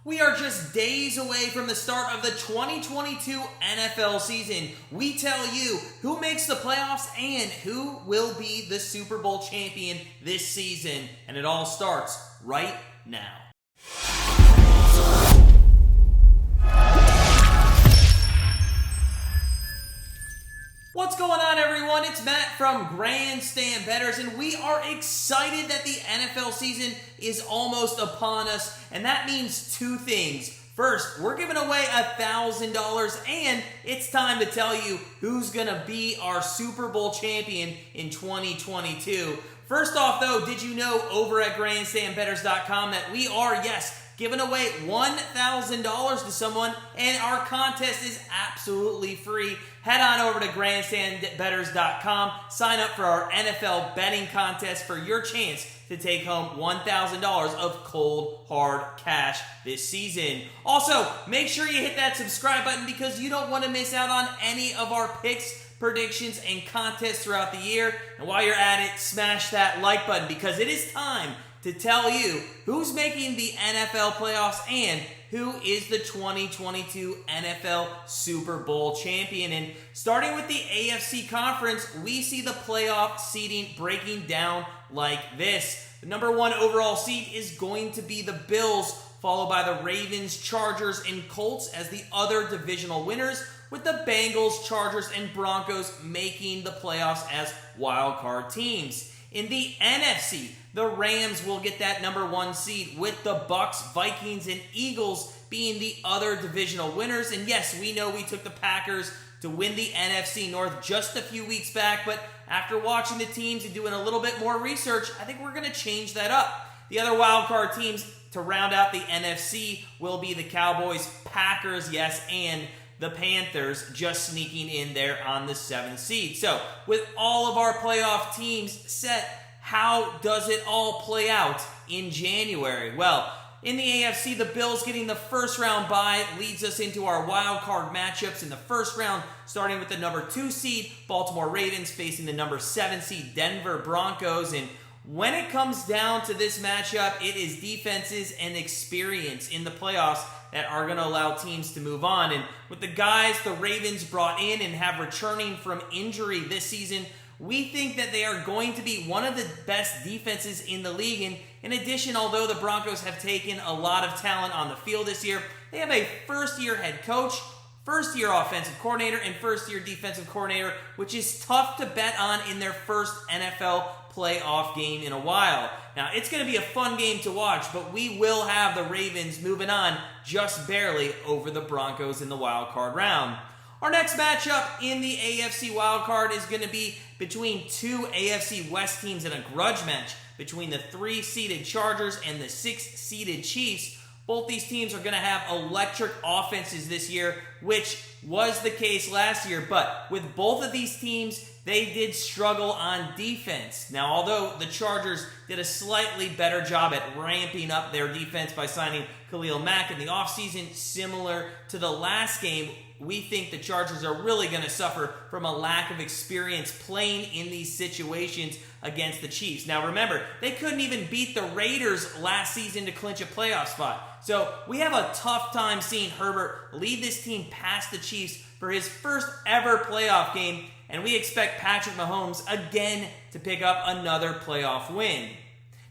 We are just days away from the start of the 2022 NFL season. We tell you who makes the playoffs and who will be the Super Bowl champion this season. And it all starts right now. What's going on, everyone? It's Matt from Grandstand Bettors, and we are excited that the NFL season is almost upon us, and that means two things. First, we're giving away $1,000, and it's time to tell you who's going to be our Super Bowl champion in 2022. First off, though, did you know over at grandstandbettors.com that we are, giving away $1,000 to someone, and our contest is absolutely free. Head on over to grandstandbettors.com, sign up for our NFL betting contest for your chance to take home $1,000 of cold, hard cash this season. Also, make sure you hit that subscribe button because you don't want to miss out on any of our picks, predictions, and contests throughout the year. And while you're at it, smash that like button because it is time to tell you who's making the NFL playoffs and who is the 2022 NFL Super Bowl champion. And starting with the AFC conference, we see the playoff seeding breaking down like this. The number one overall seed is going to be the Bills, followed by the Ravens, Chargers, and Colts as the other divisional winners, with the Bengals, Chargers, and Broncos making the playoffs as wild card teams. In the NFC, the Rams will get that number one seed, with the Bucks, Vikings, and Eagles being the other divisional winners. And yes, we know we took the Packers to win the NFC North just a few weeks back, but after watching the teams and doing a little bit more research, I think we're going to change that up. The other wild card teams to round out the NFC will be the Cowboys, Packers, and the Panthers just sneaking in there on the 7th seed. So, with all of our playoff teams set, how does it all play out in January? Well, in the AFC, the Bills getting the first round bye leads us into our wild card matchups in the first round, starting with the number 2 seed, Baltimore Ravens, facing the number 7 seed, Denver Broncos. And when it comes down to this matchup, it is defenses and experience in the playoffs that are going to allow teams to move on. And with the guys the Ravens brought in and have returning from injury this season, we think that they are going to be one of the best defenses in the league. And in addition, although the Broncos have taken a lot of talent on the field this year, they have a first-year head coach, first-year offensive coordinator, and first-year defensive coordinator, which is tough to bet on in their first NFL playoff game in a while. Now, it's going to be a fun game to watch, but we will have the Ravens moving on just barely over the Broncos in the wild card round. Our next matchup in the AFC wild card is going to be between two AFC West teams in a grudge match between the 3-seeded Chargers and the 6-seeded Chiefs. Both these teams are going to have electric offenses this year, which was the case last year. But with both of these teams, they did struggle on defense. Now, although the Chargers did a slightly better job at ramping up their defense by signing Khalil Mack in the offseason, similar to the last game, we think the Chargers are really going to suffer from a lack of experience playing in these situations against the Chiefs. Now, remember, they couldn't even beat the Raiders last season to clinch a playoff spot. So we have a tough time seeing Herbert lead this team past the Chiefs for his first ever playoff game, and we expect Patrick Mahomes again to pick up another playoff win.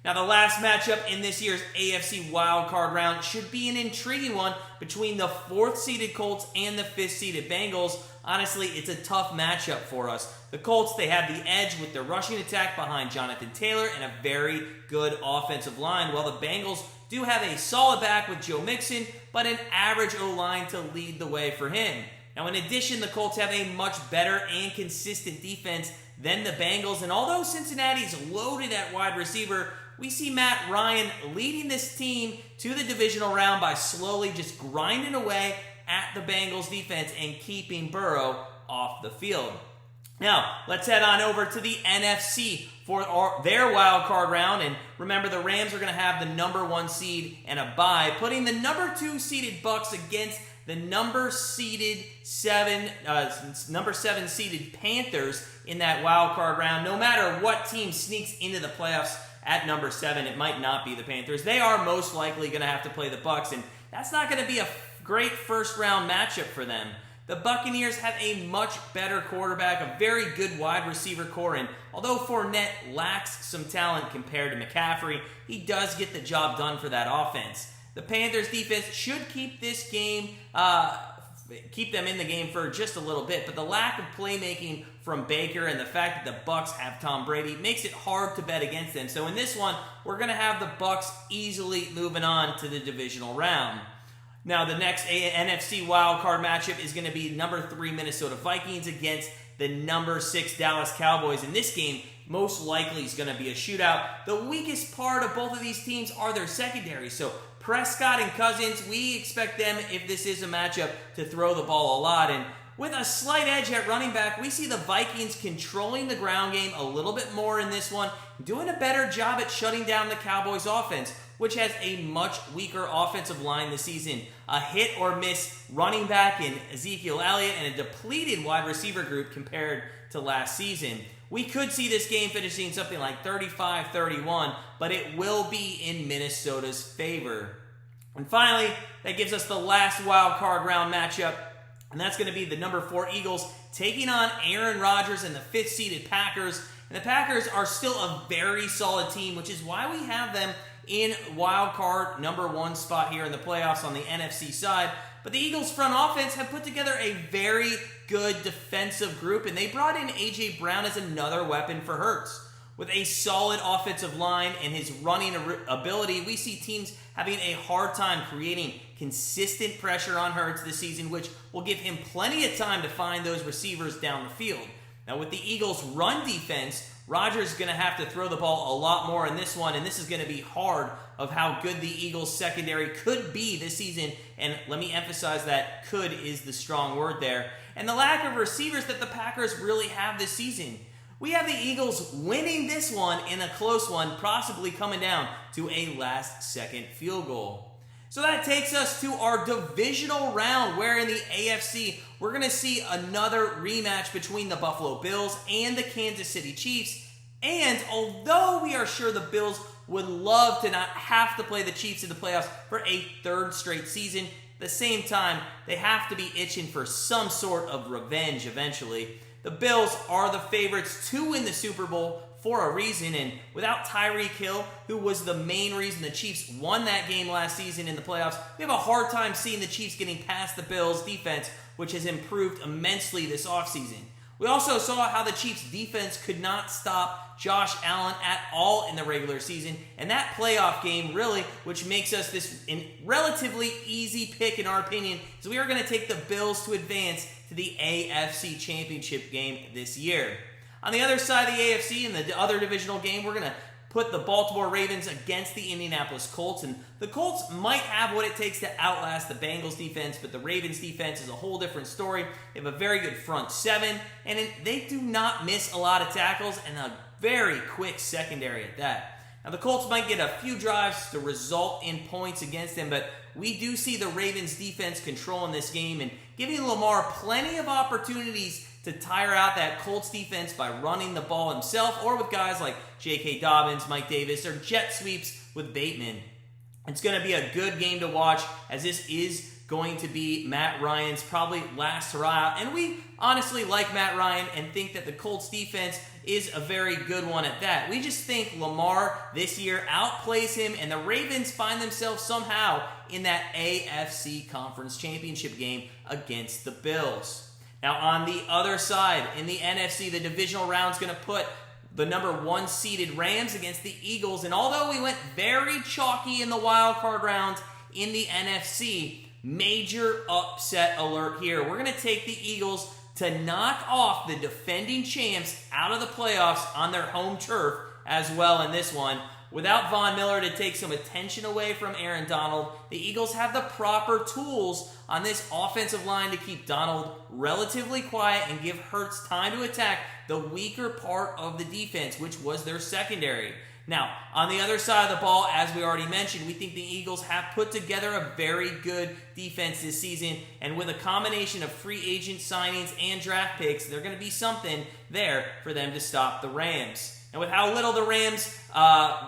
Now, the last matchup in this year's AFC wildcard round should be an intriguing one between the 4th-seeded Colts and the 5th-seeded Bengals. Honestly, it's a tough matchup for us. The Colts, they have the edge with their rushing attack behind Jonathan Taylor and a very good offensive line, while the Bengals do have a solid back with Joe Mixon, but an average O-line to lead the way for him. Now, in addition, the Colts have a much better and consistent defense than the Bengals, and although Cincinnati's loaded at wide receiver, we see Matt Ryan leading this team to the divisional round by slowly just grinding away at the Bengals defense and keeping Burrow off the field. Now, let's head on over to the NFC for their wild card round. And remember, the Rams are going to have the number 1 seed and a bye, putting the number 2 seeded Bucks against the number 7 seeded Panthers in that wild card round. No matter what team sneaks into the playoffs at number 7, it might not be the Panthers. They are most likely going to have to play the Bucks, and that's not going to be a great first-round matchup for them. The Buccaneers have a much better quarterback, a very good wide receiver core, and although Fournette lacks some talent compared to McCaffrey, he does get the job done for that offense. The Panthers defense should keep this game, keep them in the game for just a little bit, but the lack of playmaking from Baker and the fact that the Bucs have Tom Brady makes it hard to bet against them. So in this one, we're going to have the Bucs easily moving on to the divisional round. Now, the next NFC wildcard matchup is going to be number 3 Minnesota Vikings against the number 6 Dallas Cowboys. And this game most likely is going to be a shootout. The weakest part of both of these teams are their secondary. So Prescott and Cousins, we expect them, if this is a matchup, to throw the ball a lot. And with a slight edge at running back, we see the Vikings controlling the ground game a little bit more in this one, doing a better job at shutting down the Cowboys' offense, which has a much weaker offensive line this season. A hit or miss running back in Ezekiel Elliott and a depleted wide receiver group compared to last season. We could see this game finishing something like 35-31, but it will be in Minnesota's favor. And finally, that gives us the last wild card round matchup, and that's going to be the number 4 Eagles taking on Aaron Rodgers and the 5th-seeded Packers. And the Packers are still a very solid team, which is why we have them in wild card number 1 spot here in the playoffs on the NFC side. But the Eagles front offense have put together a very good defensive group, and they brought in A.J. Brown as another weapon for Hurts. With a solid offensive line and his running ability, we see teams having a hard time creating consistent pressure on Hurts this season, which will give him plenty of time to find those receivers down the field. Now, with the Eagles' run defense, Rodgers is going to have to throw the ball a lot more in this one, and this is going to be hard of how good the Eagles' secondary could be this season, and let me emphasize that could is the strong word there, and the lack of receivers that the Packers really have this season. We have the Eagles winning this one in a close one, possibly coming down to a last-second field goal. So that takes us to our divisional round, where in the AFC, we're going to see another rematch between the Buffalo Bills and the Kansas City Chiefs. And although we are sure the Bills would love to not have to play the Chiefs in the playoffs for a 3rd straight season, at the same time, they have to be itching for some sort of revenge eventually. The Bills are the favorites to win the Super Bowl for a reason, and without Tyreek Hill, who was the main reason the Chiefs won that game last season in the playoffs, we have a hard time seeing the Chiefs getting past the Bills' defense, which has improved immensely this offseason. We also saw how the Chiefs' defense could not stop Josh Allen at all in the regular season, and that playoff game really, which makes us this relatively easy pick in our opinion, is we are going to take the Bills to advance to the AFC Championship game this year. On the other side of the AFC, in the other divisional game, we're going to put the Baltimore Ravens against the Indianapolis Colts, and the Colts might have what it takes to outlast the Bengals defense, but the Ravens defense is a whole different story. They have a very good front 7, and they do not miss a lot of tackles, and a very quick secondary at that. Now, the Colts might get a few drives to result in points against them, but we do see the Ravens defense controlling this game and giving Lamar plenty of opportunities to tire out that Colts defense by running the ball himself, or with guys like J.K. Dobbins, Mike Davis, or jet sweeps with Bateman. It's going to be a good game to watch, as this is going to be Matt Ryan's probably last hurrah. And we honestly like Matt Ryan and think that the Colts defense is a very good one at that. We just think Lamar this year outplays him, and the Ravens find themselves somehow in that AFC Conference Championship game against the Bills. Now, on the other side, in the NFC, the divisional round is going to put the number 1 seeded Rams against the Eagles. And although we went very chalky in the wild card round in the NFC, major upset alert here. We're going to take the Eagles to knock off the defending champs out of the playoffs on their home turf as well in this one. Without Von Miller to take some attention away from Aaron Donald, the Eagles have the proper tools on this offensive line to keep Donald relatively quiet and give Hurts time to attack the weaker part of the defense, which was their secondary. Now, on the other side of the ball, as we already mentioned, we think the Eagles have put together a very good defense this season, and with a combination of free agent signings and draft picks, there's going to be something there for them to stop the Rams. And with how little the Rams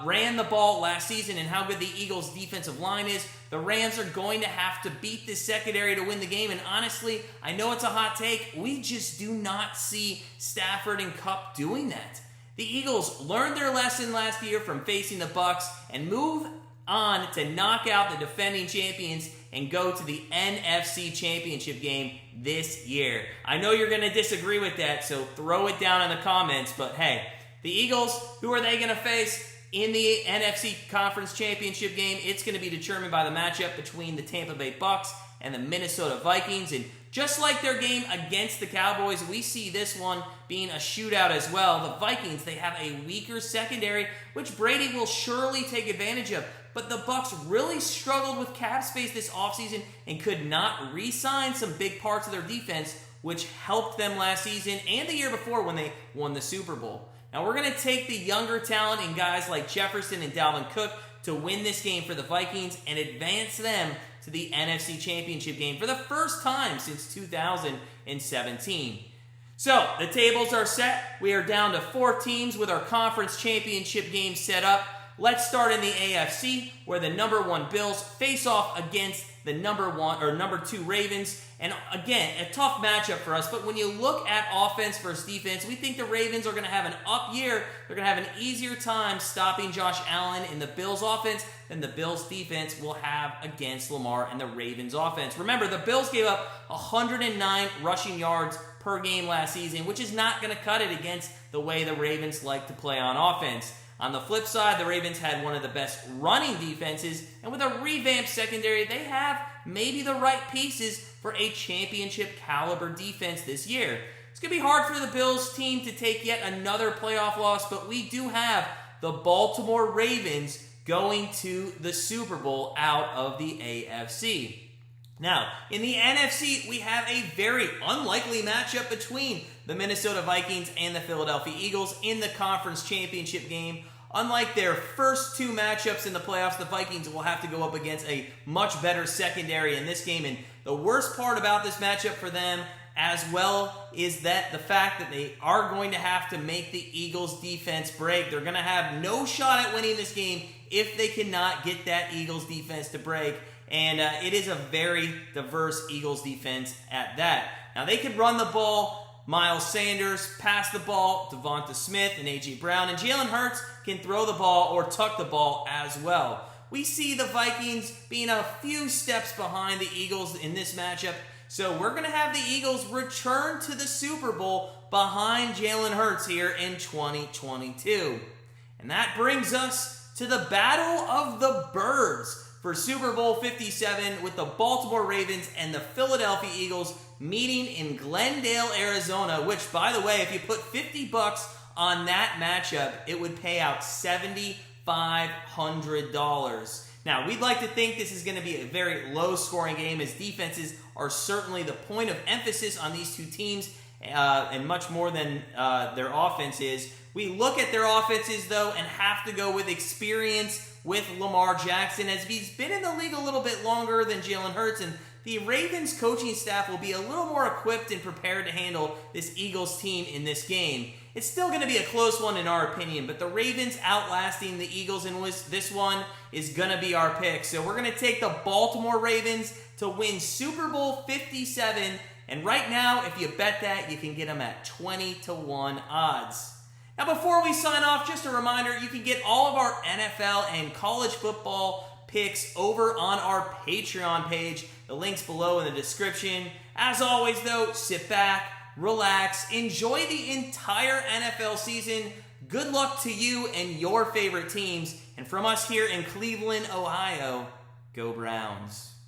ran the ball last season and how good the Eagles' defensive line is, the Rams are going to have to beat this secondary to win the game. And honestly, I know it's a hot take. We just do not see Stafford and Kupp doing that. The Eagles learned their lesson last year from facing the Bucs and move on to knock out the defending champions and go to the NFC Championship game this year. I know you're going to disagree with that, so throw it down in the comments. But hey, the Eagles, who are they going to face in the NFC Conference Championship game? It's going to be determined by the matchup between the Tampa Bay Bucs and the Minnesota Vikings. And just like their game against the Cowboys, we see this one being a shootout as well. The Vikings, they have a weaker secondary, which Brady will surely take advantage of. But the Bucs really struggled with cap space this offseason and could not re-sign some big parts of their defense, which helped them last season and the year before when they won the Super Bowl. Now we're going to take the younger talent in guys like Jefferson and Dalvin Cook to win this game for the Vikings and advance them to the NFC Championship game for the first time since 2017. So, the tables are set. We are down to 4 teams with our conference championship game set up. Let's start in the AFC, where the number 1 Bills face off against the number 2 Ravens. And again, a tough matchup for us, but when you look at offense versus defense, we think the Ravens are going to have an up year. They're going to have an easier time stopping Josh Allen in the Bills offense than the Bills defense will have against Lamar and the Ravens offense. Remember, the Bills gave up 109 rushing yards per game last season, which is not going to cut it against the way the Ravens like to play on offense. On the flip side, the Ravens had one of the best running defenses, and with a revamped secondary, they have maybe the right pieces for a championship caliber defense this year. It's going to be hard for the Bills team to take yet another playoff loss, but we do have the Baltimore Ravens going to the Super Bowl out of the AFC. Now, in the NFC, we have a very unlikely matchup between the Minnesota Vikings and the Philadelphia Eagles in the conference championship game. Unlike their first 2 matchups in the playoffs, the Vikings will have to go up against a much better secondary in this game. And the worst part about this matchup for them as well is that the fact that they are going to have to make the Eagles defense break. They're going to have no shot at winning this game if they cannot get that Eagles defense to break. And it is a very diverse Eagles defense at that. Now, they could run the ball. Miles Sanders pass the ball, Devonta Smith and A.J. Brown, and Jalen Hurts can throw the ball or tuck the ball as well. We see the Vikings being a few steps behind the Eagles in this matchup, so we're going to have the Eagles return to the Super Bowl behind Jalen Hurts here in 2022. And that brings us to the Battle of the Birds for Super Bowl 57 with the Baltimore Ravens and the Philadelphia Eagles meeting in Glendale, Arizona, which, by the way, if you put $50 on that matchup, it would pay out $7,500. Now, we'd like to think this is going to be a very low-scoring game, as defenses are certainly the point of emphasis on these two teams, and much more than their offense is. We look at their offenses, though, and have to go with experience with Lamar Jackson, as he's been in the league a little bit longer than Jalen Hurts, and the Ravens coaching staff will be a little more equipped and prepared to handle this Eagles team in this game. It's still going to be a close one in our opinion, but the Ravens outlasting the Eagles in this one is going to be our pick. So we're going to take the Baltimore Ravens to win Super Bowl 57, and right now, if you bet that, you can get them at 20-1 odds. Now, before we sign off, just a reminder, you can get all of our NFL and college football picks over on our Patreon page. The link's below in the description. As always, though, sit back, relax, enjoy the entire NFL season. Good luck to you and your favorite teams. And from us here in Cleveland, Ohio, go Browns.